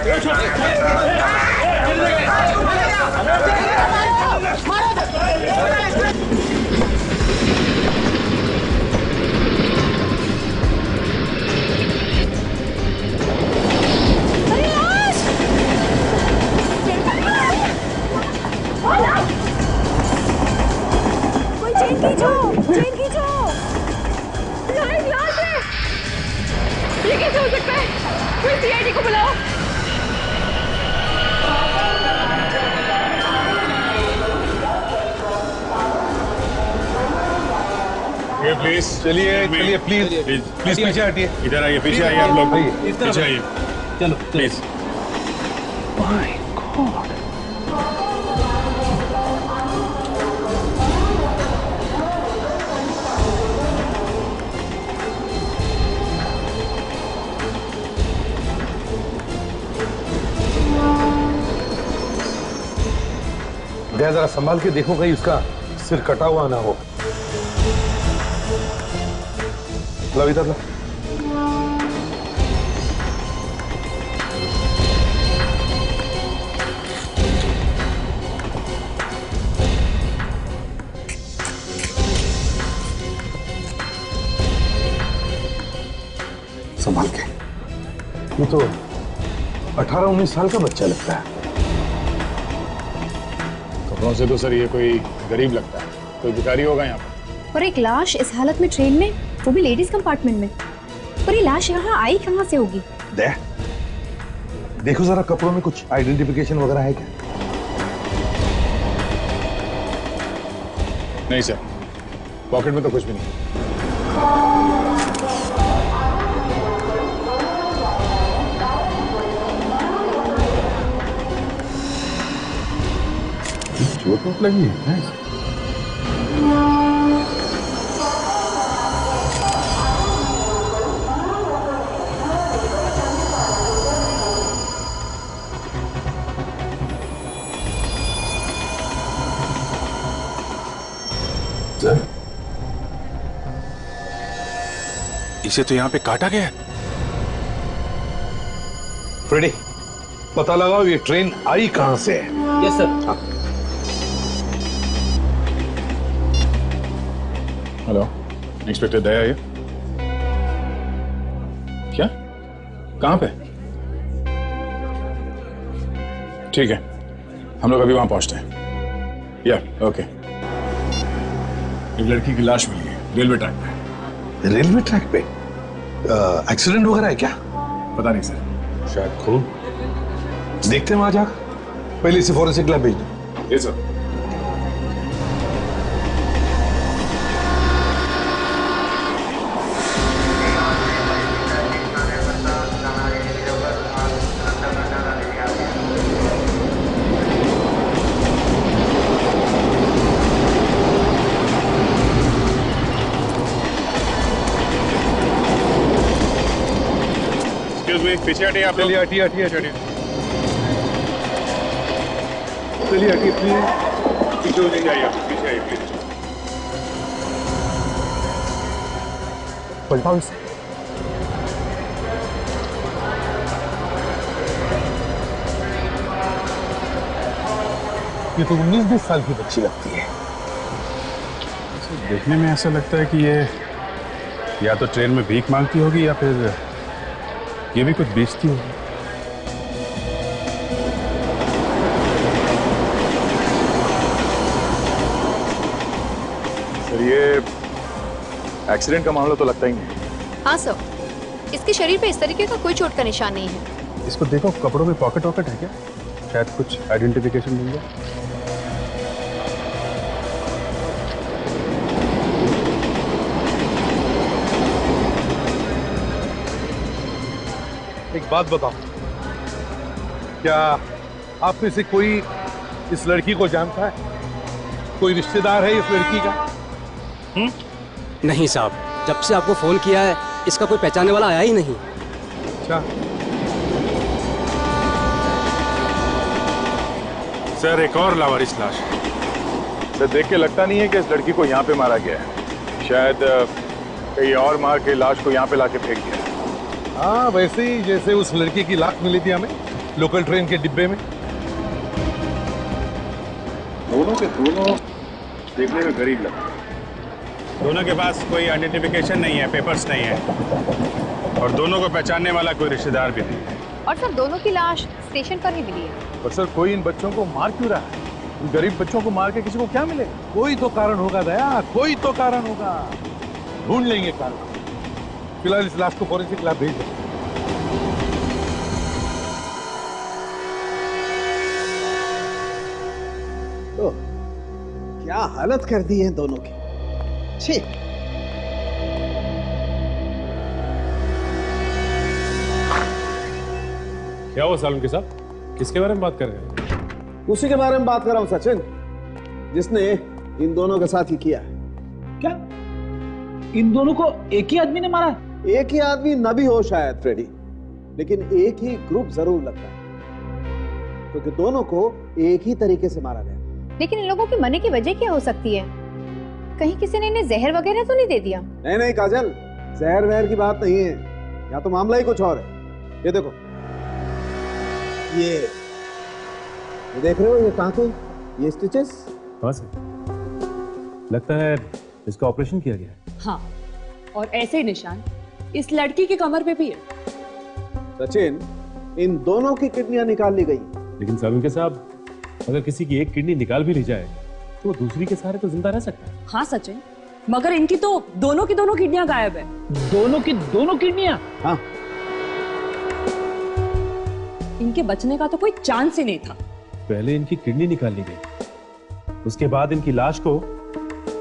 ये कैसे हो सकता है? कोई सीआईडी को बुलाओ। ये प्लीज चलिए चलिए प्लीज प्लीज पीछे हटिए। इधर आइए, पीछे आइए आप लोग, पीछे आइए चलो प्लीज। माय गॉड, जरा संभाल के देखो कहीं उसका सिर कटा हुआ ना हो। लो इधर लो। संभाल के। ये तो 18-19 साल का बच्चा लगता है। कपड़ों से तो सर ये कोई गरीब लगता है, कोई भिखारी होगा यहाँ पर। और एक लाश इस हालत में ट्रेन में, वो भी लेडीज कंपार्टमेंट में। पर ये लाश यहाँ आई कहाँ से होगी? देखो जरा कपड़ों में कुछ आइडेंटिफिकेशन वगैरह है क्या? नहीं सर, पॉकेट में तो कुछ भी नहीं। चोट लगी है? इसे तो यहाँ पे काटा गया है। फ्रेडी, पता लगाओ ये ट्रेन आई कहां से है। Yes sir. हेलो, इंस्पेक्टर दया ये क्या? कहां पे? ठीक है, हम लोग अभी वहां पहुंचते हैं। या ओके। एक लड़की की लाश मिली है रेलवे ट्रैक पे। रेलवे ट्रैक पे? एक्सीडेंट वगैरह है क्या? पता नहीं सर। शायद खून। देखते हैं वहां जाकर। पहले इसे फॉरेंसिक लैब भेज दो। ये सर। पीछे हटिए आप। चलिए हटिए हटिए हटिए। चलिए हटिए प्लीज। पीछे हो जाइए, पीछे आइए प्लीज। पलटाओ इसे। ये तो 19-20 साल की बच्ची लगती है। देखने में ऐसा लगता है कि ये या तो ट्रेन में भीख मांगती होगी या फिर ये भी कुछ बेचती होगी। सर ये एक्सीडेंट का मामला तो लगता ही नहीं। हाँ सर, इसके शरीर पे इस तरीके का कोई चोट का निशान नहीं है। इसको देखो, कपड़ों में पॉकेट वॉकेट है क्या? शायद कुछ आइडेंटिफिकेशन मिल जाए। एक बात बताओ, क्या आप में से कोई इस लड़की को जानता है? कोई रिश्तेदार है इस लड़की का? नहीं साहब, जब से आपको फोन किया है इसका कोई पहचानने वाला आया ही नहीं। अच्छा। सर एक और लावारिस लाश। सर देख के लगता नहीं है कि इस लड़की को यहाँ पे मारा गया है। शायद कहीं और मार के लाश को यहाँ पे लाके फेंक दिया। हाँ, वैसे ही जैसे उस लड़की की लाश मिली थी हमें, लोकल ट्रेन के डिब्बे में। दोनों के दोनों देखने में गरीब लगते हैं। दोनों के पास कोई आइडेंटिफिकेशन नहीं है, पेपर्स नहीं है, और दोनों को पहचानने वाला कोई रिश्तेदार भी नहीं है। और सर दोनों की लाश स्टेशन पर ही मिली है। पर सर कोई इन बच्चों को मार क्यों रहा है? इन गरीब बच्चों को मार के किसी को क्या मिलेगा? कोई तो कारण होगा दया, कोई तो कारण होगा। ढूंढ लेंगे कारण। फिलहाल इस लाश को फॉरेंसिक लैब भेज दो। तो क्या हालत कर दी है दोनों की। छी। क्या हुआ सालम के साथ? किसके बारे में बात कर रहे हैं? उसी के बारे में बात कर रहा हूं सचिन, जिसने इन दोनों के साथ ही किया है। क्या इन दोनों को एक ही आदमी ने मारा? एक ही आदमी न भी हो शायद फ्रेडी, लेकिन एक ही ग्रुप जरूर लगता है, क्योंकि दोनों को एक ही तरीके से मारा गया। लेकिन इन लोगों के मरने की वजह क्या हो सकती है? कहीं किसी ने इन्हें जहर वगैरह तो नहीं दे दिया? नहीं नहीं काजल, जहर वहर की बात नहीं है, या तो मामला ही कुछ और है। ये देखो, ये देख रहे हो, ये टाँके, ये स्टिचेस। हाँ सर, लगता है इसका ऑपरेशन किया गया है। हाँ, और ऐसे ही निशान इस लड़की की कमर पे भी है। सचिन, इन दोनों की किडनियां निकाल ली गई। लेकिन सालम के साहब, अगर किसी की एक किडनी निकाल भी ली जाए तो वो दूसरी के सहारे तो जिंदा रह सकता है। हाँ सचिन, मगर इनकी तो दोनों की दोनों किडनियां गायब है। दोनों की दोनों किडनियां? हाँ, इनके बचने का तो कोई चांस ही नहीं था। पहले इनकी किडनी निकाल ली गई, उसके बाद इनकी लाश को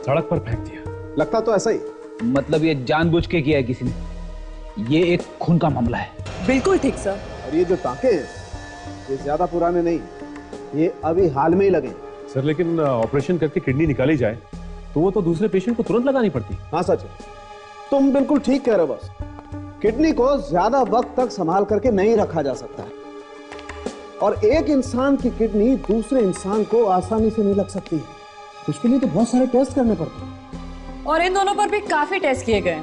सड़क पर फेंक दिया। लगता तो ऐसा ही। मतलब ये जानबूझ के किया है किसी ने। ये एक खून का मामला है। बिल्कुल ठीक सर। और ये जो टाँके हैं, ये ज्यादा पुराने नहीं, ये अभी हाल में ही लगे। सर लेकिन ऑपरेशन करके किडनी निकाली जाए तो वो तो दूसरे पेशेंट को तुरंत लगानी पड़ती। हाँ सच है, तुम बिल्कुल ठीक कह रहे हो। बस किडनी को ज्यादा वक्त तक संभाल करके नहीं रखा जा सकता है, और एक इंसान की किडनी दूसरे इंसान को आसानी से नहीं लग सकती है। उसके लिए तो बहुत सारे टेस्ट करने पड़ते हैं। और इन दोनों पर भी काफी टेस्ट किए गए।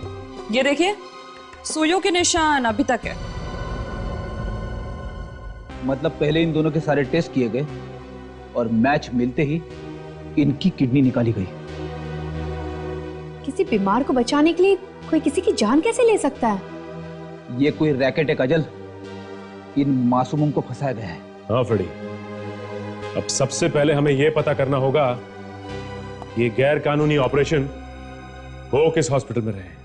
ये देखिए, सुइयों के निशान अभी तक है। मतलब पहले इन दोनों के सारे टेस्ट किए गए और मैच मिलते ही इनकी किडनी निकाली गई। किसी बीमार को बचाने के लिए कोई किसी की जान कैसे ले सकता है? ये कोई रैकेट है काजल, इन मासूमों को फंसाया गया है। हाँ फ्रेडी, अब सबसे पहले हमें यह पता करना होगा ये गैर कानूनी ऑपरेशन वो किस हॉस्पिटल में रहे।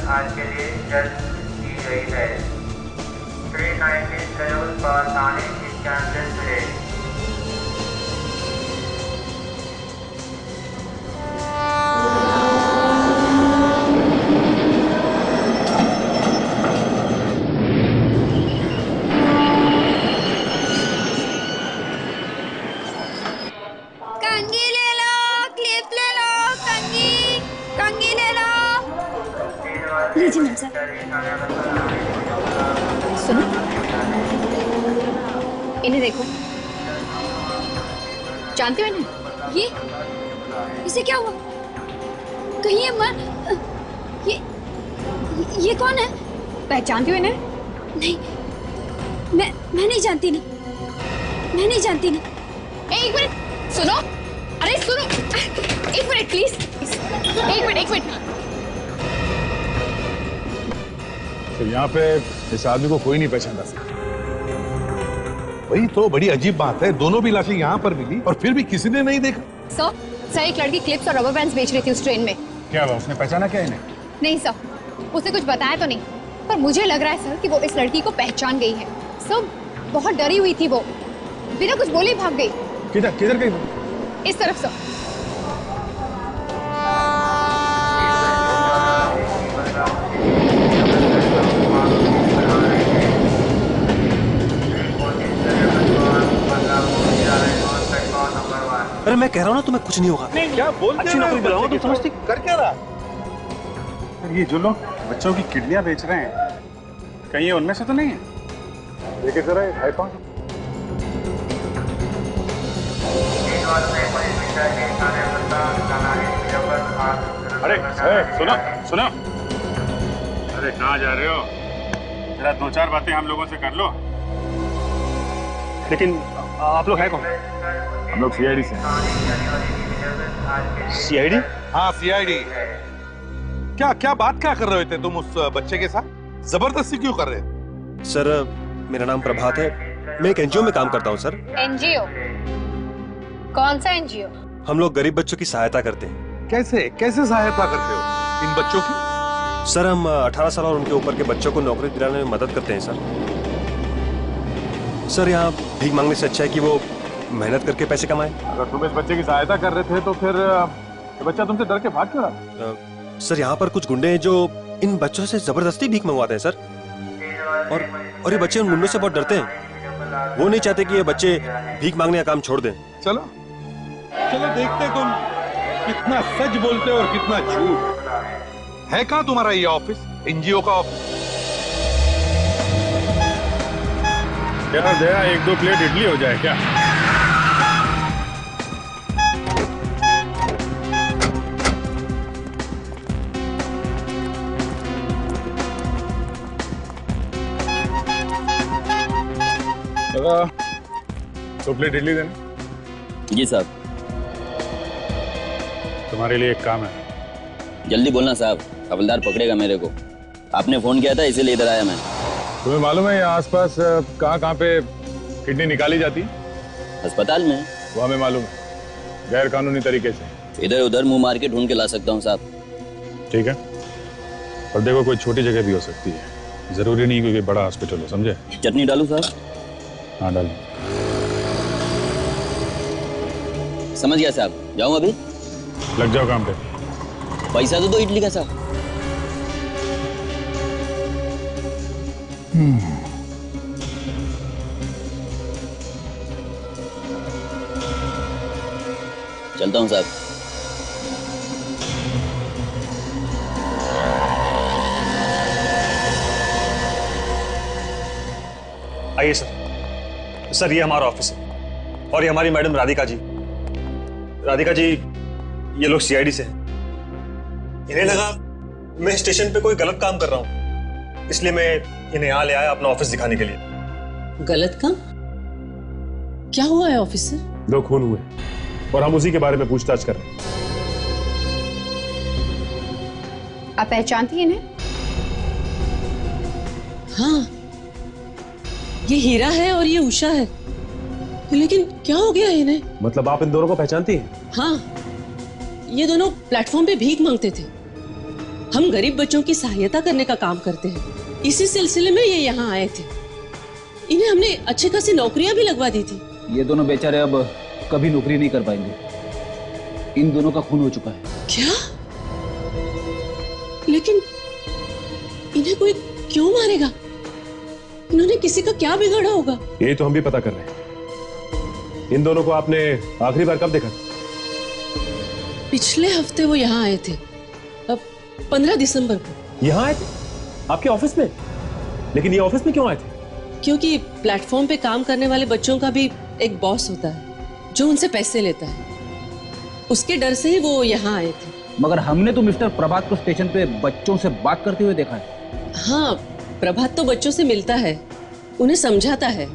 आज के लिए जल्द की गई है। 319 जरूर पर आने की चांसेस है। कंघी ले लो, क्लिप ले लो, कंघी ले लो। लीजिए मैम सर। सुनो, इन्हें देखो। जानते हो इन्हें? ये इसे क्या हुआ? कहीं ये ये कौन है? पहचानते हो इन्हें? नहीं, मैं नहीं जानती ना, मैं नहीं जानती ना। एक मिनट सुनो, अरे सुनो, एक मिनट प्लीज, एक मिनट। तो यहाँ पे इस आदमी को कोई नहीं पहचान सकता। वही तो बड़ी अजीब बात है, दोनों भी लाशें यहाँ पर मिली और फिर भी किसी ने नहीं देखा। सर एक लड़की क्लिप्स और रबर बैंड्स बेच रही थी उस ट्रेन में। क्या हुआ, उसने पहचाना क्या इन्हें? नहीं सर, उसने कुछ बताया तो नहीं, पर मुझे लग रहा है सर कि वो इस लड़की को पहचान गई है। सर बहुत डरी हुई थी वो, बिना कुछ बोले भाग गई। किधर गई? इस तरफ सर। अरे मैं कह रहा हूँ ना तुम्हें कुछ नहीं होगा। नहीं क्या बोल अच्छी नौकरी दिलाऊंगा, तुम समझती कर क्या रहा? ये जो लोग बच्चों की किडनियां बेच रहे हैं, कहीं ये उनमें से तो नहीं है? देखिए जरा आईफोन। अरे सुनो, अरे कहाँ जा रहे हो? जरा 2-4 बातें हम लोगों से कर लो। लेकिन आप लोग हैं कौन? हम लोग सीआईडी से। सीआईडी? हाँ सीआईडी। क्या बात क्या कर रहे थे तुम उस बच्चे के साथ? जबरदस्ती क्यों कर रहे थे? सर मेरा नाम प्रभात है, मैं एक एनजीओ में काम करता हूँ सर। एनजीओ? कौन सा एनजीओ? हम लोग गरीब बच्चों की सहायता करते हैं। कैसे सहायता करते हो इन बच्चों की? सर हम 18 साल और उनके ऊपर के बच्चों को नौकरी दिलाने में मदद करते हैं सर यहाँ भीख मांगने से अच्छा है कि वो मेहनत करके पैसे कमाए। अगर तुम इस बच्चे की सहायता कर रहे थे तो फिर बच्चा तुमसे डर के भाग क्यों रहा? सर यहाँ पर कुछ गुंडे हैं जो इन बच्चों से जबरदस्ती भीख मंगवाते हैं सर, और ये बच्चे उन गुंडों से बहुत डरते हैं। वो नहीं चाहते कि ये बच्चे भीख मांगने का काम छोड़ दें। चलो देखते तुम कितना सच बोलते हो और कितना झूठ। है कहाँ तुम्हारा ये ऑफिस, एनजीओ का ऑफिस? क्या दया 1-2 प्लेट इडली हो जाए क्या? चलो 2 प्लेट इडली देना। जी साहब। तुम्हारे लिए एक काम है। जल्दी बोलना साहब, हवलदार पकड़ेगा मेरे को। आपने फोन किया था इसीलिए इधर आया मैं। तुम्हें मालूम है यहाँ आसपास कहाँ पे किडनी निकाली जाती है? अस्पताल में? वो हमें मालूम है, गैर कानूनी तरीके से। इधर उधर मुंह मार के ढूंढ के ला सकता हूँ साहब। ठीक है, और देखो कोई छोटी जगह भी हो सकती है, जरूरी नहीं कोई बड़ा हॉस्पिटल हो, समझे? चटनी डालूं साहब? हाँ डालो। समझ गया साहब, जाऊँ अभी? लग जाओ काम पे। पैसा तो दो इडली का साहब। चलता हूँ साहब। आइए सर ये हमारा ऑफिस है और ये हमारी मैडम राधिका जी। ये लोग सीआईडी से हैं। इन्हें लगा मैं स्टेशन पे कोई गलत काम कर रहा हूँ, इसलिए मैं इन्हें यहाँ ले आया अपना ऑफिस दिखाने के लिए। गलत काम? क्या हुआ है ऑफिसर? 2 खून हुए और हम उसी के बारे में पूछताछ कर रहे हैं। आप पहचानती हैं इन्हें? हाँ, ये हीरा है और ये उषा है, लेकिन क्या हो गया इन्हें? मतलब आप इन दोनों को पहचानती हैं? हाँ, ये दोनों प्लेटफॉर्म पे भीख मांगते थे। हम गरीब बच्चों की सहायता करने का काम करते हैं, इसी सिलसिले में ये यहाँ आए थे। इन्हें हमने अच्छी खासी नौकरियां भी लगवा दी थी। ये दोनों बेचारे अब कभी नौकरी नहीं कर पाएंगे। इन दोनों का खून हो चुका है। क्या? लेकिन इन्हें कोई क्यों मारेगा? इन्होंने किसी का क्या बिगाड़ा होगा? ये तो हम भी पता कर रहे हैं। इन दोनों को आपने आखिरी बार कब देखा? पिछले हफ्ते वो यहाँ आए थे, अब 15 दिसंबर को। यहाँ आए थे? आपके ऑफिस में? लेकिन ये ऑफिस में क्यों आए थे? क्योंकि प्लेटफॉर्म पे काम करने वाले बच्चों का भी एक बॉस होता है, जो उनसे पैसे लेता है। उसके डर से ही वो यहाँ आए थे। मगर हमने तो मिस्टर प्रभात को स्टेशन पे बच्चों से बात करते हुए देखा है। हाँ, प्रभात तो बच्चों से मिलता है, उन्हें समझाता है,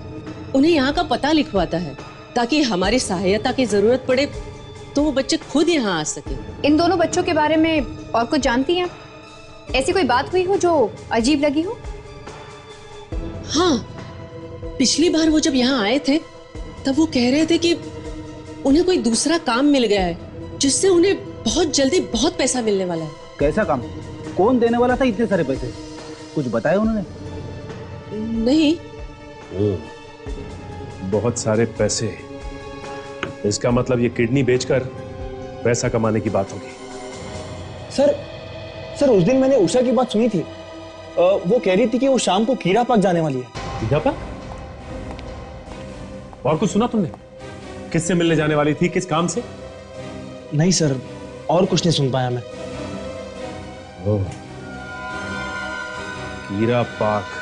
उन्हें यहाँ का पता लिखवाता है, ताकि हमारी सहायता की जरूरत पड़े तो वो बच्चे खुद यहाँ आ सके। इन दोनों बच्चों के बारे में और कुछ जानती हैं? ऐसी कोई बात हुई हो जो अजीब लगी हो? हाँ, पिछली बार वो जब यहाँ आए थे तब वो कह रहे थे कि उन्हें कोई दूसरा काम मिल गया है जिससे उन्हें बहुत जल्दी बहुत पैसा मिलने वाला है। कैसा काम? कौन देने वाला था इतने सारे पैसे? कुछ बताया उन्होंने? नहीं। बहुत सारे पैसे, इसका मतलब ये किडनी बेचकर पैसा कमाने की बात होगी। सर उस दिन मैंने उषा की बात सुनी थी। वो कह रही थी कि वो शाम को कीड़ा पाक जाने वाली है। कीड़ा पाक? और कुछ सुना तुमने? किससे मिलने जाने वाली थी, किस काम से? नहीं सर, और कुछ नहीं सुन पाया मैं। कीड़ा पाक।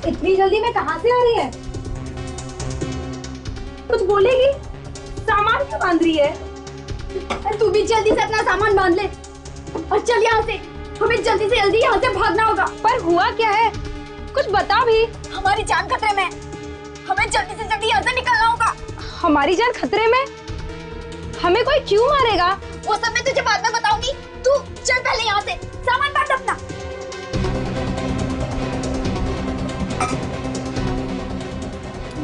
इतनी जल्दी में कहां से आ रही है? कुछ बोलेगी? सामान क्यों बांध रही है? तू भी जल्दी से अपना सामान बांध ले और चल यहाँ से। हमें जल्दी से जल्दी यहाँ से भागना होगा। पर हुआ क्या है? कुछ बता भी। हमारी जान खतरे में। हमें जल्दी से जल्दी यहाँ से निकलना होगा। हमारी जान खतरे में? हमें कोई क्यों मारेगा? वो सब मैं तुझे बाद में बताऊंगी। तू चल पहले यहाँ से, सामान बांध अपना।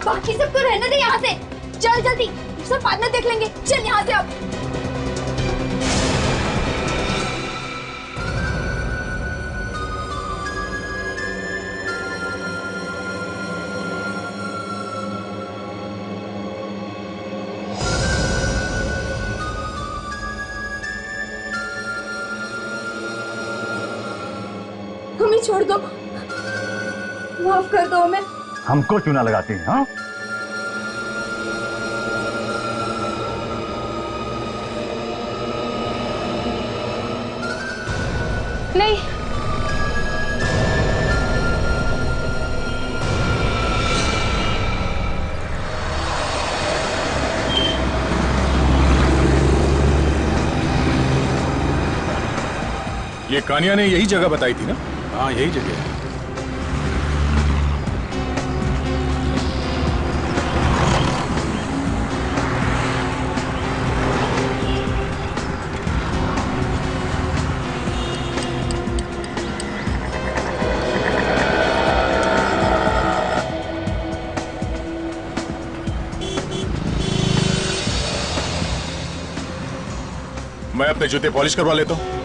बाकी सब तो रहने दे यहाँ से। चल जल्दी, सब बाद में देख लेंगे। चल यहाँ से अब। हमें छोड़ दो, माफ कर दो हमें। हमको क्यों ना लगाती हैं? हाँ, नहीं, ये कानिया ने यही जगह बताई थी ना? हाँ, यही जगह है। मैं अपने जूते पॉलिश करवा लेता हूं।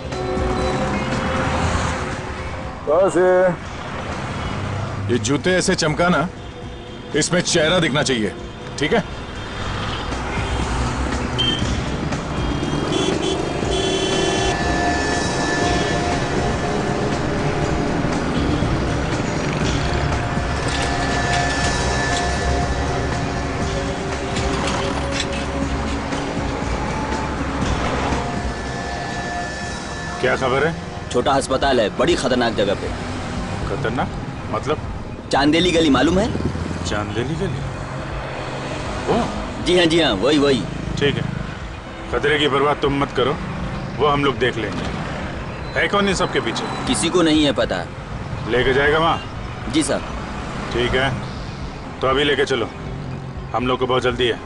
बस ये जूते ऐसे चमकाना, इसमें चेहरा दिखना चाहिए, ठीक है? क्या खबर है? छोटा अस्पताल है, बड़ी खतरनाक जगह पे। खतरनाक मतलब? चांदेली गली मालूम है? चांदेली गली? वो? जी हाँ, वही। ठीक है, खतरे की परवाह तुम मत करो, वो हम लोग देख लेंगे। है कौन इन सबके पीछे? किसी को नहीं है पता। लेके जाएगा वहाँ? जी सर। ठीक है, तो अभी लेके चलो, हम लोग को बहुत जल्दी है।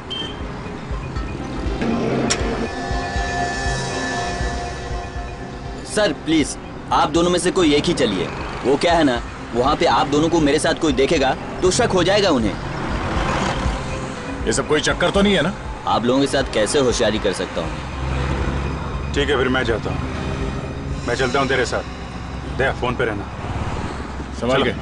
सर प्लीज, आप दोनों में से कोई एक ही चलिए। वो क्या है ना, वहाँ पे आप दोनों को मेरे साथ कोई देखेगा तो शक हो जाएगा उन्हें। ये सब कोई चक्कर तो नहीं है ना? आप लोगों के साथ कैसे होशियारी कर सकता हूँ? ठीक है, फिर मैं जाता हूँ। मैं चलता हूँ तेरे साथ। दे फोन पे रहना। संभाल के।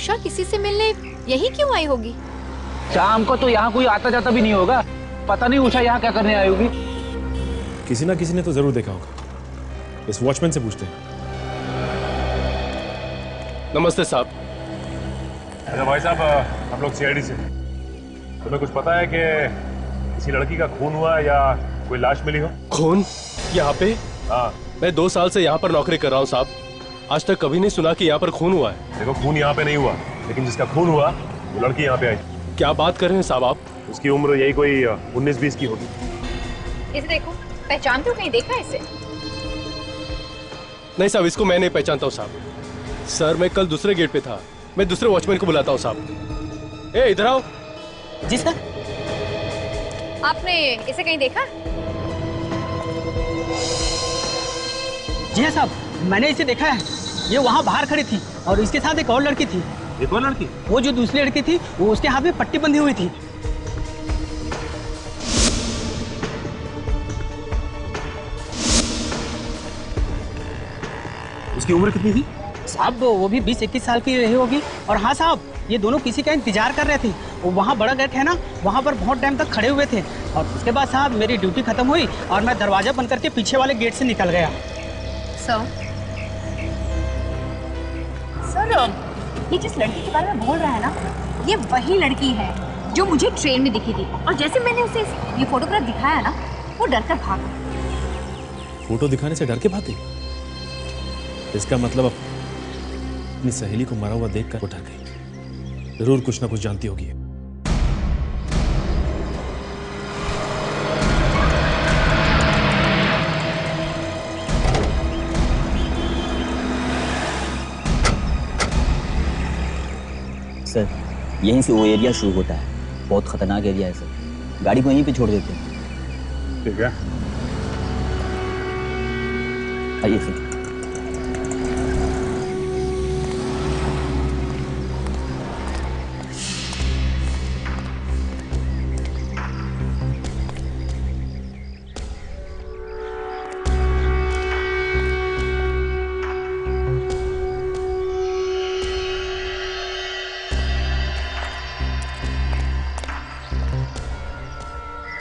उषा किसी से मिलने यही क्यों आई होगी? शाम को तो यहाँ कोई आता जाता भी नहीं होगा। पता नहीं उषा यहाँ क्या करने आई होगी। किसी ना किसी ने तो जरूर देखा होगा। इस वॉचमैन से पूछते हैं। नमस्ते साहब। अच्छा भाई साहब, हम लोग सीआईडी से। तुम्हें कुछ पता है कि किसी लड़की का खून हुआ या कोई लाश मिली हो? खून यहाँ पे? हाँ। मैं 2 साल से यहाँ पर नौकरी कर रहा हूँ साहब। आज तक कभी नहीं सुना कि यहाँ पर खून हुआ है। देखो, खून यहाँ पे नहीं हुआ, लेकिन जिसका खून हुआ वो लड़की यहाँ पे आई। क्या बात कर रहे हैं साहब आप? उसकी उम्र यही कोई 19-20 की होगी। इसे देखो, पहचानते हो? कहीं देखा है इसे? नहीं साहब, इसको मैं नहीं पहचानता हूँ साहब। सर मैं कल दूसरे गेट पे था, मैं दूसरे वॉचमैन को बुलाता हूँ साहब। ए इधर आओ। जी सर। आपने इसे कहीं देखा? जी हाँ साहब, मैंने इसे देखा है। ये वहाँ बाहर खड़ी थी और इसके साथ एक और लड़की थी। एक और लड़की? वो जो दूसरी लड़की थी वो उसके हाथ में पट्टी बंधी हुई थी। उसकी उम्र कितनी थी? साहब वो भी 20-21 साल की रही होगी। और हाँ साहब, ये दोनों किसी का इंतजार कर रहे थे। वो वहाँ बड़ा गेट है ना, वहाँ पर बहुत टाइम तक खड़े हुए थे। और उसके बाद साहब मेरी ड्यूटी खत्म हुई और मैं दरवाजा बंद करके पीछे वाले गेट से निकल गया। सर, ये जिस लड़की के बारे में बोल रहा है ना, ये वही लड़की है जो मुझे ट्रेन में दिखी थी। और जैसे मैंने उसे ये फोटोग्राफ दिखाया ना, वो डर कर भाग गई। फोटो दिखाने से डर के भागी? इसका मतलब अपनी सहेली को मरा हुआ देखकर वो डर गई। जरूर कुछ ना कुछ जानती होगी। सर, यहीं से वो एरिया शुरू होता है। बहुत खतरनाक एरिया है सर। गाड़ी को यहीं पे छोड़ देते हैं। ठीक है, आइए सर।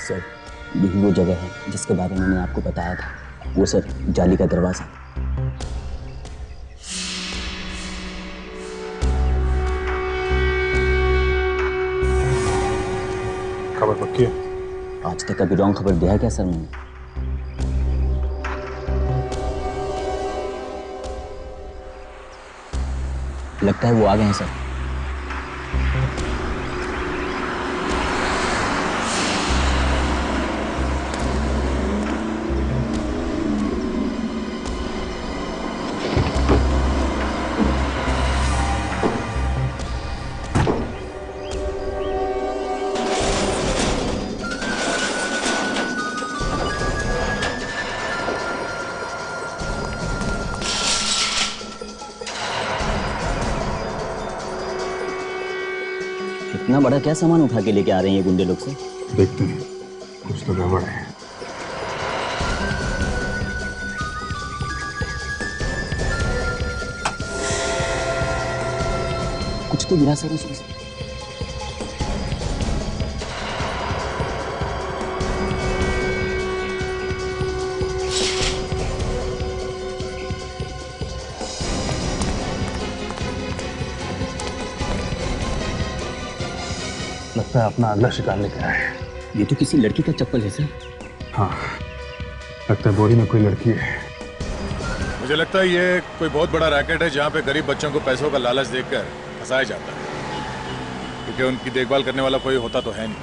सर, यही वो जगह है जिसके बारे में मैंने आपको बताया था। वो सर, जाली का दरवाजा। खबर पक्की है? आज तक कभी रॉन्ग खबर दिया है क्या सर मैंने? लगता है वो आ गए हैं सर। इतना बड़ा क्या सामान उठा के लेके आ रहे हैं ये गुंडे लोग से? देखते हैं, कुछ तो गड़बड़ है। कुछ तो गिरा सर उसमें से। लगता है अपना अगला शिकार लेके आया है। ये तो किसी लड़की का चप्पल है सर। हाँ, लगता है बोरी में कोई लड़की है। मुझे लगता है ये कोई बहुत बड़ा रैकेट है जहाँ पे गरीब बच्चों को पैसों का लालच देकर फंसाया जाता है, क्योंकि उनकी देखभाल करने वाला कोई होता तो है नहीं।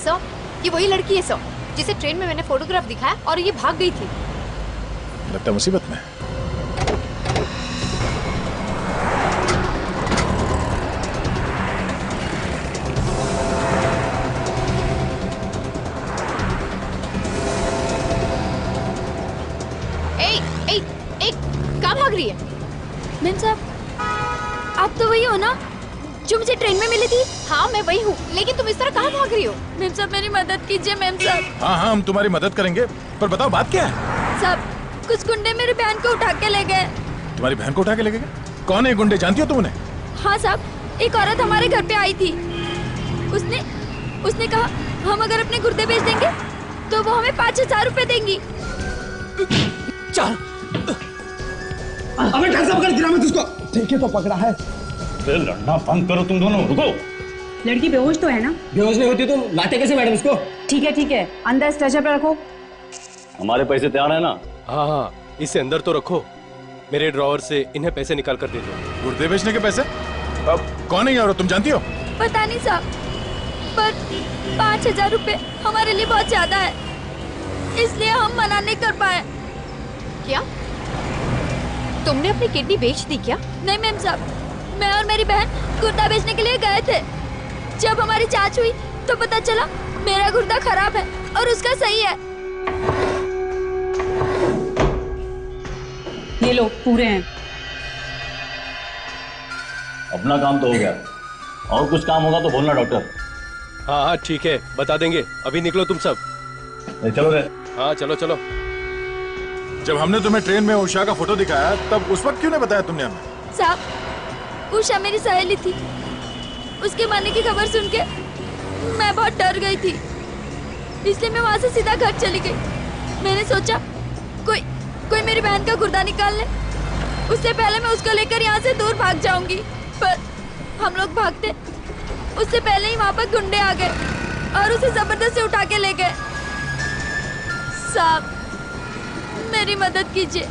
सर, ये वही लड़की है सर, जिसे ट्रेन में मैंने फोटोग्राफ दिखाया और ये भाग गई थी। लगता है मुसीबत में। मैम साहब, आप तो वही हो ना जो मुझे ट्रेन में मिली थी? हाँ मैं वही हूँ, लेकिन तुम इस तरह कहाँ भाग रही हो? मैम साहब मेरी मदद कीजिए मैम साहब। हाँ हाँ हम तुम्हारी मदद करेंगे, पर बताओ बात क्या है? साहब कुछ गुंडे मेरे बहन को उठा के ले गए। तुम्हारी बहन को उठा के लेके गए? कौन है गुंडे, जानती हो तुम उन्हें? हाँ साहब, एक औरत हमारे घर पे आई थी। उसने कहा हम अगर अपने गुर्दे बेच देंगे तो वो हमें 5,000 रुपए देंगी। चल अबे ढंग से पकड़, गिरा मत उसको। ठीक है तो पकड़ा है। लड़ना बंद करो तुम दोनों, रुको। लड़की बेहोश तो है ना? बेहोश नहीं होती तो लाते कैसे मैडम इसको? ठीक है, अंदर स्ट्रेचर पे रखो। हमारे पैसे तैयार है ना? हाँ, इसे अंदर तो रखो। मेरे ड्रॉवर से इन्हें पैसे निकाल कर दे दो। गुर्दे बेचने के पैसे? अब कौन है ये औरत, तुम जानती हो? पता नहीं साहब, पर 5,000 रुपए हमारे लिए बहुत ज्यादा है, इसलिए हम मना नहीं कर पाए। क्या तुमने अपनी किडनी बेच दी क्या? नहीं मैम साहब, मैं और मेरी बहन गुर्दा बेचने के लिए गए थे। जब हमारी जांच हुई तो पता चला मेरा गुर्दा खराब है और उसका सही है। ये लोग पूरे हैं। अपना काम तो हो गया, और कुछ काम होगा तो बोलना डॉक्टर। हाँ ठीक है, बता देंगे। अभी निकलो तुम सब। चलो रे। हाँ चलो चलो। जब हमने तुम्हें ट्रेन में उषा का फोटो दिखाया तब उस वक्त क्यों नहीं बताया तुमने हमें? साहब, उषा मेरी सहेली थी। उसके मरने की खबर सुन के मैं बहुत डर गई थी, इसलिए मैं वहां से सीधा घर चली गई। मैंने सोचा कोई मेरी बहन का गुर्दा निकाल ले, उससे पहले मैं उसको लेकर यहाँ से दूर भाग जाऊंगी। पर हम लोग भागते, उससे पहले ही वहाँ पर गुंडे आ गए और उसे जबरदस्ती उठा के ले गए। साहब, मेरी मदद कीजिए।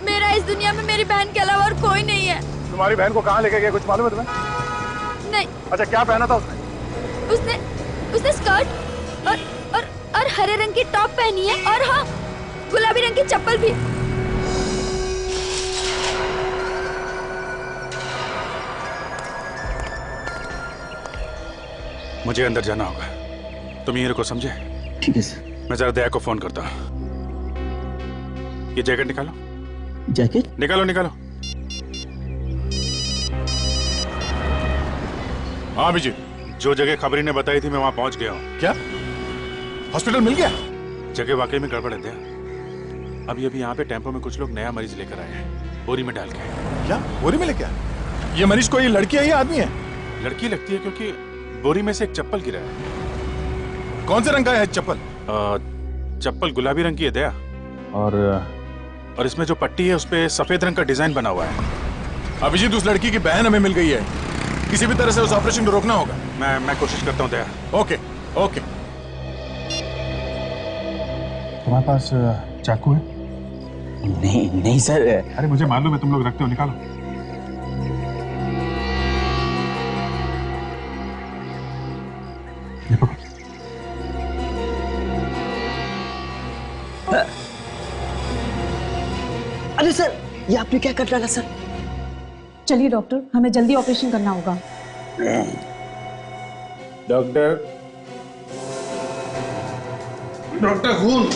मेरा इस दुनिया में मेरी बहन के अलावा और कोई नहीं है। तुम्हारी बहन को कहाँ लेके गए, कुछ मालूम है तुम्हें? नहीं। अच्छा, क्या पहना था उसने? उसने स्कर्ट और हरे रंग की टॉप पहनी है, और हाँ, गुलाबी रंग की चप्पल भी। मुझे अंदर जाना होगा, तुम ये को समझे? ठीक है सर। मैं जरा दया को फोन करता हूँ। ये जैकेट निकालो। जैकेट? निकालो निकालो। हाँ अभिजीत, जो जगह खबरी ने बताई थी मैं वहां पहुंच गया हूँ। क्या हॉस्पिटल मिल गया? जगह वाकई में गड़बड़ है दया। अभी यहाँ पे टेम्पो में कुछ लोग नया मरीज लेकर आए हैं, बोरी में डाल के। क्या बोरी में लेके? ये मरीज कोई लड़की है या आदमी है? लड़की लगती है, क्योंकि बोरी में से एक चप्पल गिरा है। कौन से रंग का है चप्पल? चप्पल गुलाबी रंग की है दया, और इसमें जो पट्टी है उसपे सफेद रंग का डिजाइन बना हुआ है। अभिजीत, उस लड़की की बहन हमें मिल गई है, किसी भी तरह से उस ऑपरेशन को रोकना होगा। मैं कोशिश करता हूँ दया। Okay okay. तुम्हारे पास चाकू है? नहीं सर। अरे मुझे मालूम है तुम लोग रखते हो, निकालो। अरे सर, ये आपने क्या कर डाला सर? चलिए डॉक्टर, हमें जल्दी ऑपरेशन करना होगा। डॉक्टर खून।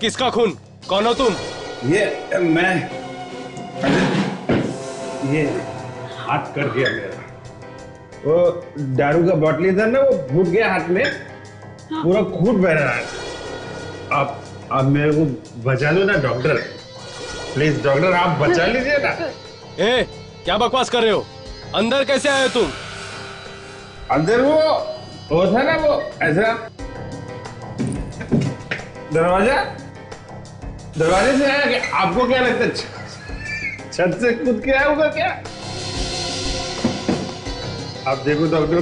किसका खून? कौन हो तुम? ये मैं, ये हाथ कट गया मेरा। वो दारू का बोतल था ना, वो फूट गया हाथ में, पूरा खून बह रहा है। आप मेरे को बचा लो ना डॉक्टर, प्लीज डॉक्टर, आप बचा लीजिए ना। ए, क्या बकवास कर रहे हो? अंदर कैसे आए तुम? अंदर वो था ना, वो ऐसा दरवाजे से आया। कि आपको क्या लगता है छत से कूद के आया होगा क्या? आप देखो डॉक्टर,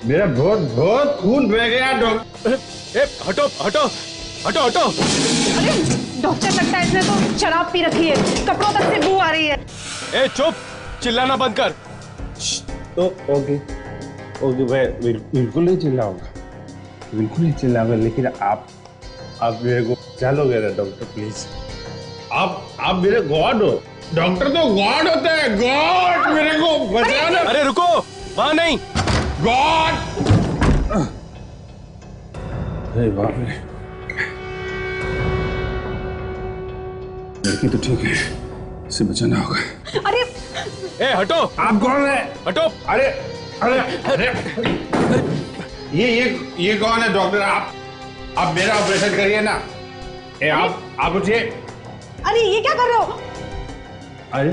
मेरा बहुत खून बह गया डॉक्टर। हटो हटो हटो हटो। अरे डॉक्टर, लगता है इसने तो शराब पी रखी है, कपड़ों तक से बू आ रही है। ए चुप, चिल्लाना बंद कर। तो ओके मैं बिल्कुल नहीं चिल्लाऊंगा, बिल्कुल नहीं चिल्लाऊंगा, लेकिन आप मेरे को चलोगे ना डॉक्टर, प्लीज। आप मेरे गॉड हो। डॉक्टर तो गॉड होता है, गॉड, मेरे को बचाना। अरे रुको, वहां नहीं। गॉड। अरे बाप रे, लड़की तो ठीक है, इसे बचाना होगा। अरे ए हटो। आप कौन है? हटो। अरे अरे अरे ये कौन है डॉक्टर? आप मेरा ऑपरेशन करिए ना। आप उठिए। अरे ये क्या कर रहे हो? अरे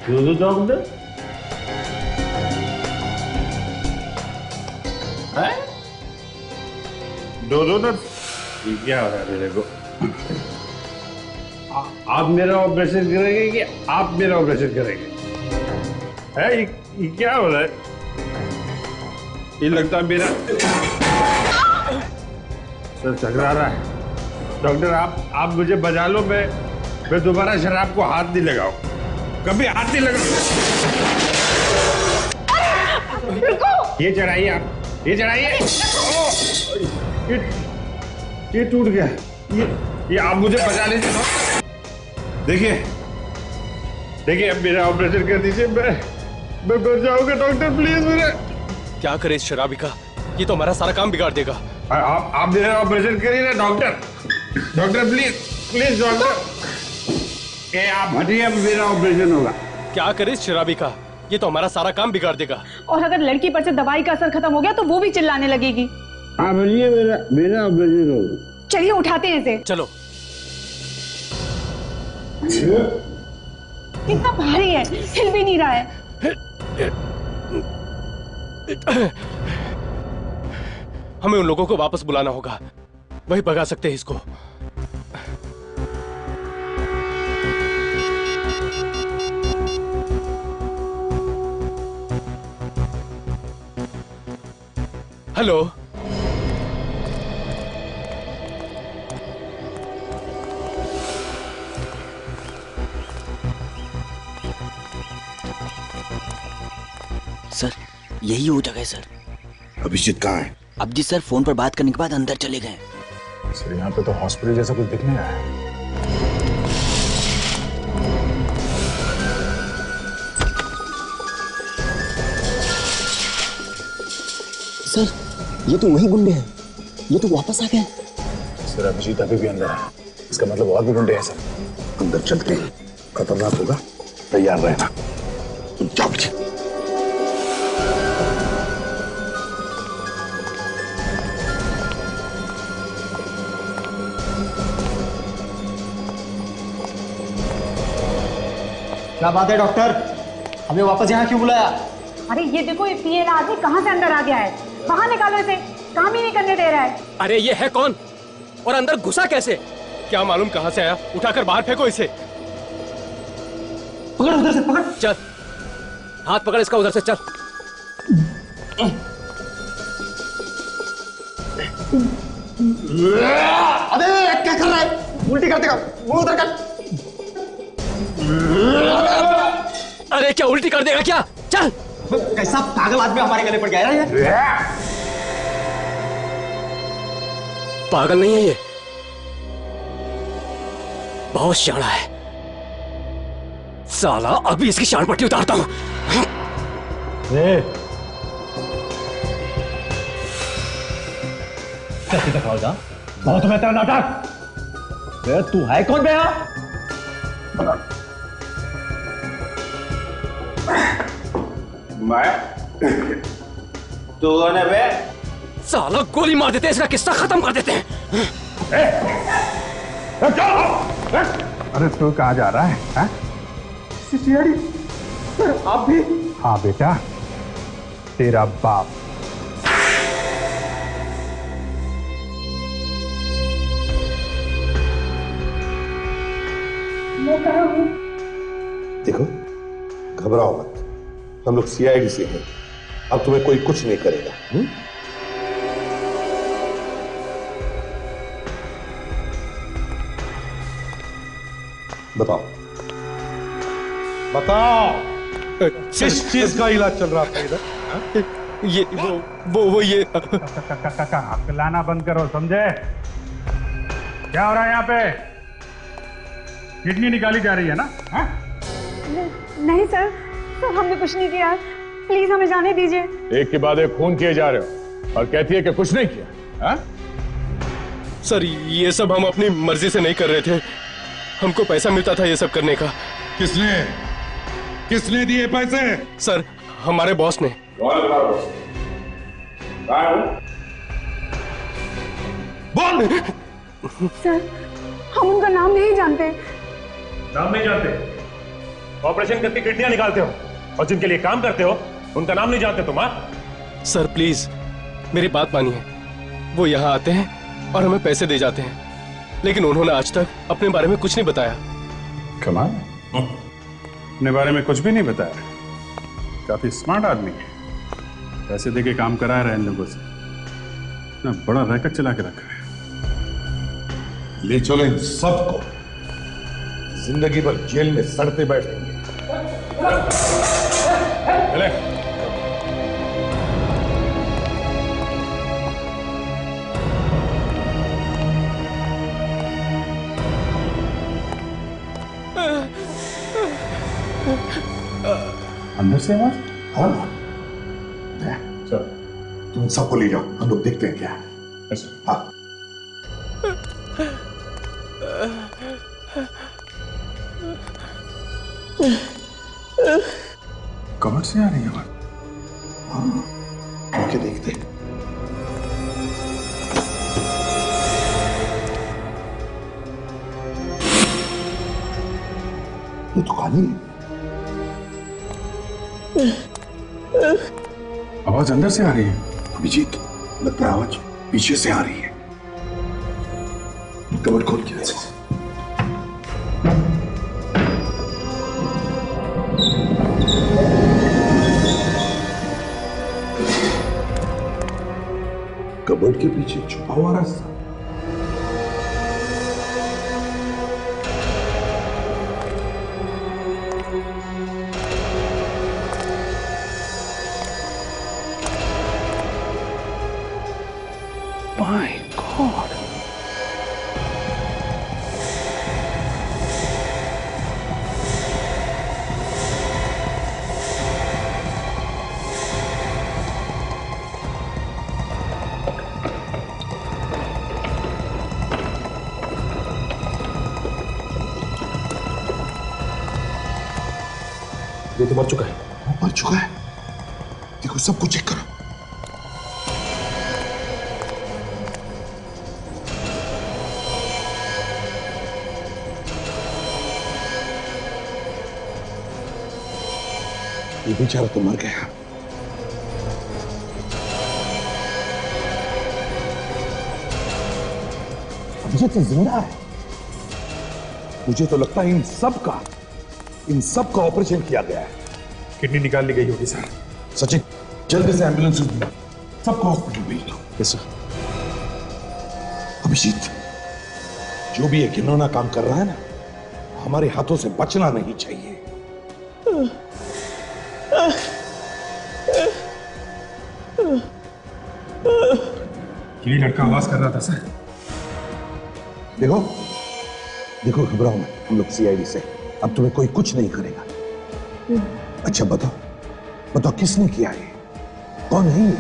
क्यों डॉक्टर? दो क्या हो रहा है मेरे को? आप मेरा ऑपरेशन करेंगे कि आप मेरा ऑपरेशन करेंगे? है ये क्या हो रहा है? ये लगता है मेरा सर चकरा रहा है। डॉक्टर आप मुझे बचा लो। मैं दोबारा शराब को हाथ नहीं लगाऊं, कभी हाथ नहीं लगाऊं। ये चढ़ाइए आप, ये चढ़ाइए। ये टूट गया। ये आप मुझे बचा लीजिए। देखिए अब मेरा ऑपरेशन कर दीजिए। मैं बच जाऊंगा डॉक्टर, प्लीज मेरे। क्या करे इस शराबी का, ये तो हमारा सारा काम बिगाड़ देगा। आप मेरा ऑपरेशन करिए ना डॉक्टर प्लीज डॉक्टर। आप हटिए, अब मेरा ऑपरेशन होगा। क्या करे इस शराबी का, ये तो हमारा सारा काम बिगाड़ देगा। और अगर लड़की पर से दवाई का असर खत्म हो गया तो वो भी चिल्लाने लगेगी। हाँ बोलिए, मेरा ऑपरेशन होगा। चलिए उठाते हैं इसे। चलो। कितना भारी है, हिल भी नहीं रहा है। हमें उन लोगों को वापस बुलाना होगा, वही भगा सकते हैं इसको। हेलो, सर यही वो जगह है सर। अभिजीत कहाँ है? अभिजीत सर फोन पर बात करने के बाद अंदर चले गए। सर यहाँ पे तो हॉस्पिटल जैसा कुछ दिख नहीं रहा है। सर ये तो वही गुंडे हैं, ये तो वापस आ गए। सर अभिजीत अभी भी अंदर है, इसका मतलब और भी गुंडे हैं सर। अंदर चलते हैं, खतरनाक होगा, तैयार रहना। तुम जाओ पीछे। क्या बात है डॉक्टर, हमें वापस यहाँ क्यों बुलाया? अरे ये देखो, ये पीएल आदमी कहाँ से अंदर आ गया है। बाहर निकालो इसे, काम ही नहीं करने दे रहा है। अरे ये है कौन और अंदर घुसा कैसे? क्या मालूम कहां से आया, उठाकर बाहर फेंको इसे। पकड़ उधर से, पकड़। चल, हाथ पकड़ इसका उधर से, चल। अबे क्या कर रहा है, उल्टी कर देगा, वो उधर कर। अरे क्या उल्टी कर देगा क्या? चल। कैसा पागल आदमी हमारे गले पड़ गया है ये। पागल नहीं है ये, बहुत शाना है साला। अभी इसकी शान पट्टी उतारता हूं। कैसे दिखाओगा? बहुत बेहतर नाटक। तू है कौन बे? मैं तो कौन है बे? साला गोली मार देते हैं, इसका किस्सा खत्म कर देते हैं। अरे तू कहाँ जा रहा है? सिसियाड़ी सर, आप भी? हाँ बेटा, तेरा बाप। मैं कहाँ हूँ? देखो घबराओ मत, हम लोग सीआईडी से हैं, अब तुम्हें कोई कुछ नहीं करेगा। बताओ किस चीज का इलाज चल रहा था इधर? ये वो ये हकलाना बंद करो, समझे? क्या हो रहा है यहाँ पे? किडनी निकाली जा रही है ना? नहीं सर, हमने कुछ नहीं किया, प्लीज हमें जाने दीजिए। एक के बाद एक खून किए जा रहे हो और कहती है कि कुछ नहीं किया। सर ये सब हम अपनी मर्जी से नहीं कर रहे थे, हमको पैसा मिलता था ये सब करने का। किसने दिए पैसे? सर हमारे बॉस ने। बोल। सर, हम उनका नाम नहीं जानते। नाम नहीं जानते? ऑपरेशन करके किडनियां निकालते हो और जिनके लिए काम करते हो उनका नाम नहीं जानते तुम? सर प्लीज मेरी बात मानिए। वो यहाँ आते हैं और हमें पैसे दे जाते हैं, लेकिन उन्होंने आज तक अपने बारे में कुछ नहीं बताया। कमाल, अपने बारे में कुछ भी नहीं बताया। काफी स्मार्ट आदमी है, पैसे देके काम करा रहा है इन लोगों से। इतना बड़ा रैकेट चला के रखा है। ले चलो इन सबको, जिंदगी भर जेल में सड़ते बैठेंगे। चले। अंदर से आवाज? हाँ सर, तुम सबको ले जाओ, हम लोग देखते हैं क्या है। हाँ कमर से आ रही है आवाज। हाँ, आके देखते हैं। ये तो खाली है। आवाज अंदर से आ रही है। अभिजीत, लगता है आवाज पीछे से आ रही है। कमर खोल के ऐसे। कबर्ड के पीछे छुपा हुआ रास्ता। My God! ये तो मर चुका है। मर चुका है? देखो सब कुछ चेक करो। ये बेचारा तो मर गया। अभिजीत तो जिंदा है। मुझे तो लगता है इन सब का ऑपरेशन किया गया है। किडनी निकाल ली गई होगी सर। सचिन, जल्दी से एम्बुलेंस सबको हॉस्पिटल भेज दो। Yes sir. अभिजीत, जो भी ये घिनौना काम कर रहा है ना, हमारे हाथों से बचना नहीं चाहिए। ये लड़का आवाज कर रहा था सर। देखो देखो, घबराओ मत, हम लोग सीआईडी से, अब तुम्हें कोई कुछ नहीं करेगा। अच्छा बताओ किसने किया ये? कौन है ये?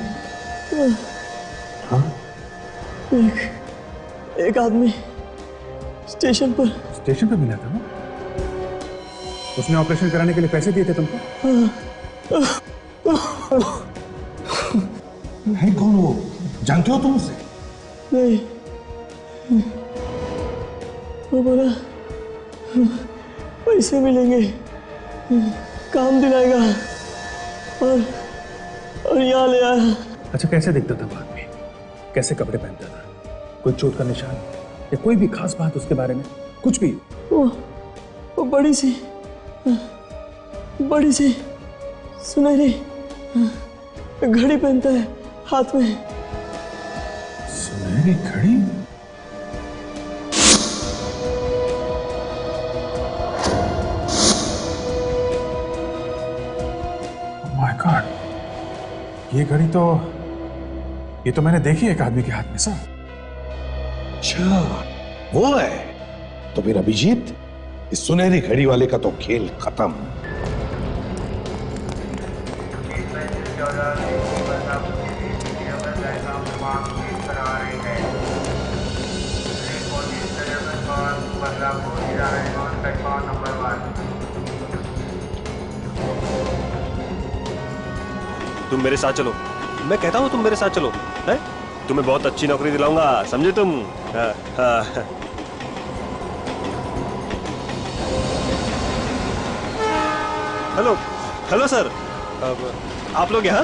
हाँ? एक आदमी स्टेशन पर मिला था ना? उसने ऑपरेशन कराने के लिए पैसे दिए थे तुमको? है कौन वो? जानते हो तुम उसे? नहीं, वो बोला पैसे मिलेंगे, काम दिलाएगा और यहाँ ले आया। अच्छा, कैसे दिखता था वो आदमी? कैसे कपड़े पहनता था? कोई चोट का निशान या कोई भी खास बात उसके बारे में? कुछ भी? वो बड़ी सी सुनहरी घड़ी पहनता है हाथ में। सुनहरी घड़ी? माय गॉड, ये घड़ी तो मैंने देखी एक आदमी के हाथ में सर। अच्छा, वो है तो फिर अभिजीत, इस सुनहरी घड़ी वाले का तो खेल खत्म। तुम मेरे साथ चलो, मैं कहता हूँ तुम मेरे साथ चलो, है? तुम्हें बहुत अच्छी नौकरी दिलाऊंगा, समझे तुम? हाँ, हाँ। हेलो हेलो सर, आप लोग यहाँ?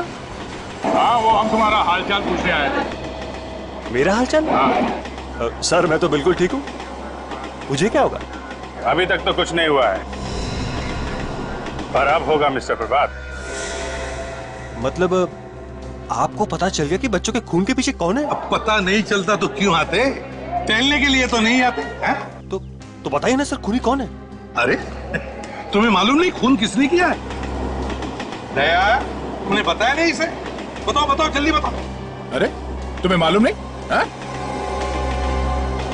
हाँ, वो हम तुम्हारा हालचाल पूछने आए थे। मेरा हालचाल? हाँ। सर मैं तो बिल्कुल ठीक हूँ, मुझे क्या होगा? अभी तक तो कुछ नहीं हुआ है, पर अब होगा मिस्टर प्रभात। मतलब आपको पता चल गया कि बच्चों के खून के पीछे कौन है? अब पता नहीं चलता तो क्यों आते? टहलने के लिए तो नहीं आते हैं? तो बताइए ना सर, खूनी कौन है? अरे तुम्हें मालूम नहीं खून किसने किया है? दया, उन्हें बताया नहीं इसे? बताओ बताओ जल्दी बताओ। अरे तुम्हें मालूम नहीं? है?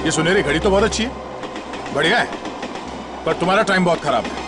ये सुनहरी घड़ी तो बहुत अच्छी है, बढ़िया है, पर तुम्हारा टाइम बहुत खराब है।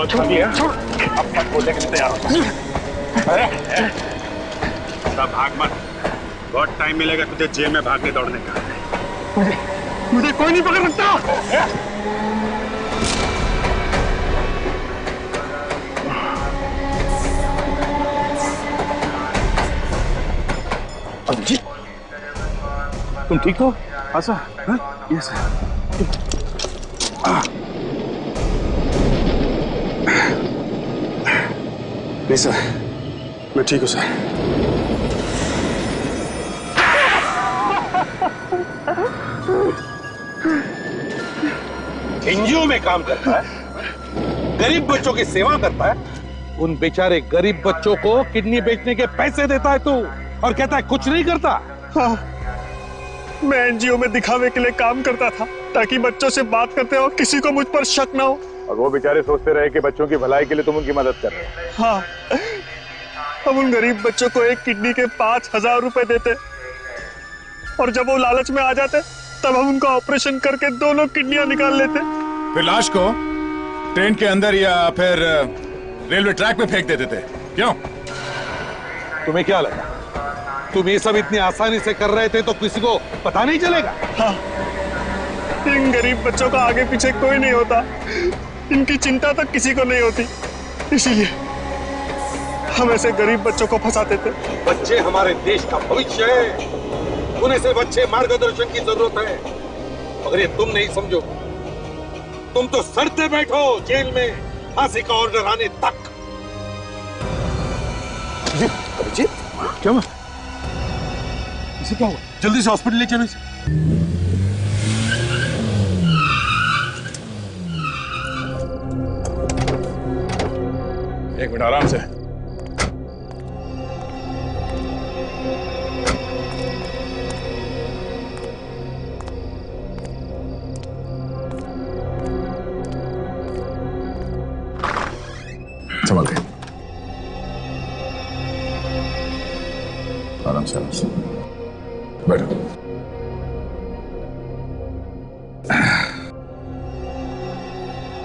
अब तक बोलने के लिए तैयार होता। अरे सब भाग मत, बहुत टाइम मिलेगा तुझे जेल में भागने दौड़ने का। मुझे कोई नहीं पकड़ सकता। अभिजीत, तुम ठीक हो? आशा? यस नहीं सर, मैं ठीक हूँ सर। एनजीओ में काम करता है, गरीब बच्चों की सेवा करता है, उन बेचारे गरीब बच्चों को किडनी बेचने के पैसे देता है तू, और कहता है कुछ नहीं करता। हाँ, मैं एनजीओ में दिखावे के लिए काम करता था ताकि बच्चों से बात करते हो किसी को मुझ पर शक ना हो, और वो बेचारे सोचते रहे कि बच्चों की भलाई के लिए तुम उनकी मदद कर रहे हो। हाँ, हम उन गरीब बच्चों को एक किडनी के 5,000 रुपए देते, और जब वो लालच में आ जाते तब हम उनका ऑपरेशन करके दोनों किडनियां निकाल लेते। फिर लाश को ट्रेन के अंदर या फिर रेलवे ट्रैक पे फेंक देते थे, क्यों? तुम्हें क्या लगा तुम ये सब इतनी आसानी से कर रहे थे तो किसी को पता नहीं चलेगा? हाँ, इन गरीब बच्चों का आगे पीछे कोई नहीं होता, इनकी चिंता तक किसी को नहीं होती, इसीलिए हम ऐसे गरीब बच्चों को फंसाते थे। बच्चे हमारे देश का भविष्य है, उन्हें सिर्फ अच्छे मार्गदर्शन की जरूरत है। मगर ये तुम नहीं समझो, तुम तो सड़ते बैठो जेल में फांसी का ऑर्डर आने तक। अभिजीत, क्या हुआ? इसे क्या हुआ? जल्दी से हॉस्पिटल ले चलो इसे। एक मिनट आराम से। संभल के, आराम से, आराम से बैठो।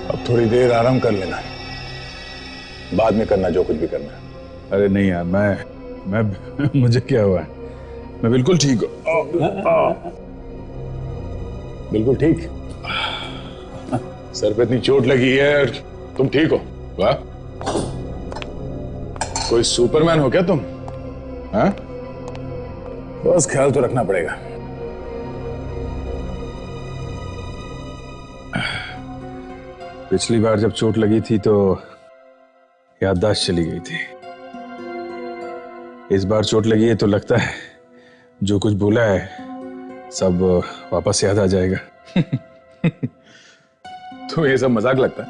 अब थोड़ी देर आराम कर लेना, बाद में करना जो कुछ भी करना है। अरे नहीं यार, मैं मुझे क्या हुआ है? मैं बिल्कुल ठीक हूँ। बिल्कुल ठीक। सर पे इतनी चोट लगी है और तुम ठीक हो? वाह, कोई सुपरमैन हो क्या तुम? हाँ? बस ख्याल तो रखना पड़ेगा। पिछली बार जब चोट लगी थी तो याददाश्त चली गई थी, इस बार चोट लगी है तो लगता है जो कुछ बोला है सब वापस याद आ जाएगा। तो ये सब मजाक लगता है?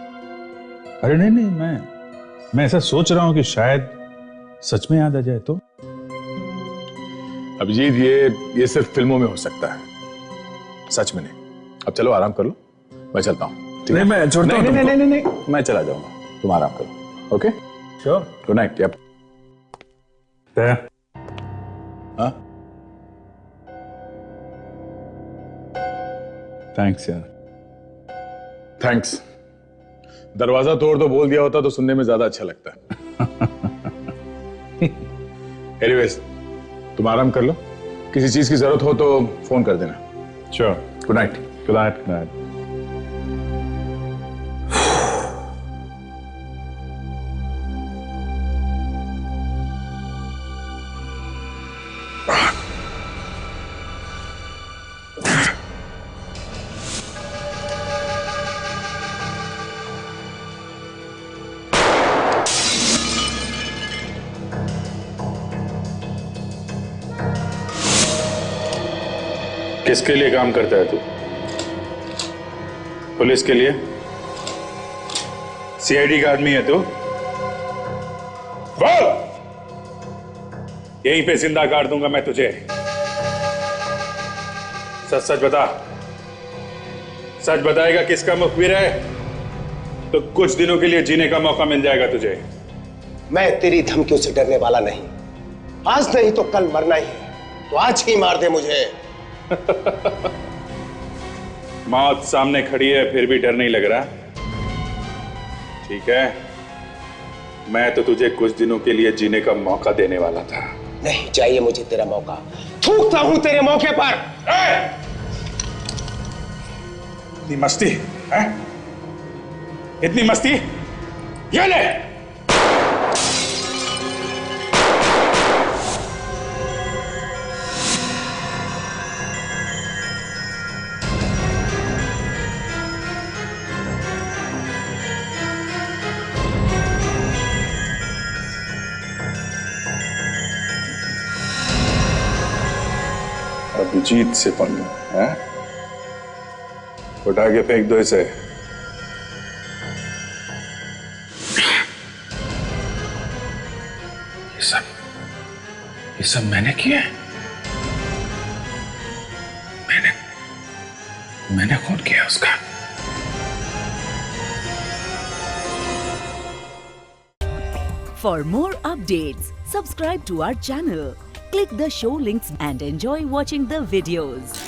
अरे नहीं नहीं, मैं ऐसा सोच रहा हूं कि शायद सच में याद आ जाए तो। अभिजीत, ये सिर्फ फिल्मों में हो सकता है, सच में नहीं। अब चलो आराम कर लो, मैं चलता हूँ। नहीं, मैं छोड़ता हूँ। नहीं, मैं चला जाऊंगा, तुम आराम करो। Okay, sure. Good night. Yup. हाँ थैंक्स यार। थैंक्स। दरवाजा तोड़ दो बोल दिया होता तो सुनने में ज्यादा अच्छा लगता है। एनीवेज, तुम आराम कर लो, किसी चीज की जरूरत हो तो फोन कर देना। Sure. Good night. Good night. Good night. किसके लिए काम करता है तू? पुलिस के लिए? सीआईडी का आदमी है तू? बोल! यहीं पे जिंदा काट दूंगा मैं तुझे। सच सच बता। सच बताएगा किसका मुखबिर है तो कुछ दिनों के लिए जीने का मौका मिल जाएगा तुझे। मैं तेरी धमकियों से डरने वाला नहीं। आज नहीं तो कल मरना ही है, तो आज ही मार दे मुझे। मौत सामने खड़ी है फिर भी डर नहीं लग रहा? ठीक है, मैं तो तुझे कुछ दिनों के लिए जीने का मौका देने वाला था। नहीं चाहिए मुझे तेरा मौका, थूकता हूं तेरे मौके पर। इतनी मस्ती है? इतनी मस्ती? ये ले। अभिजीत से पंगा है? उठा के फेंक दो इसे। ये सब मैंने किया है? मैंने खून किया उसका। For more updates, subscribe to our channel, click the show links and enjoy watching the videos.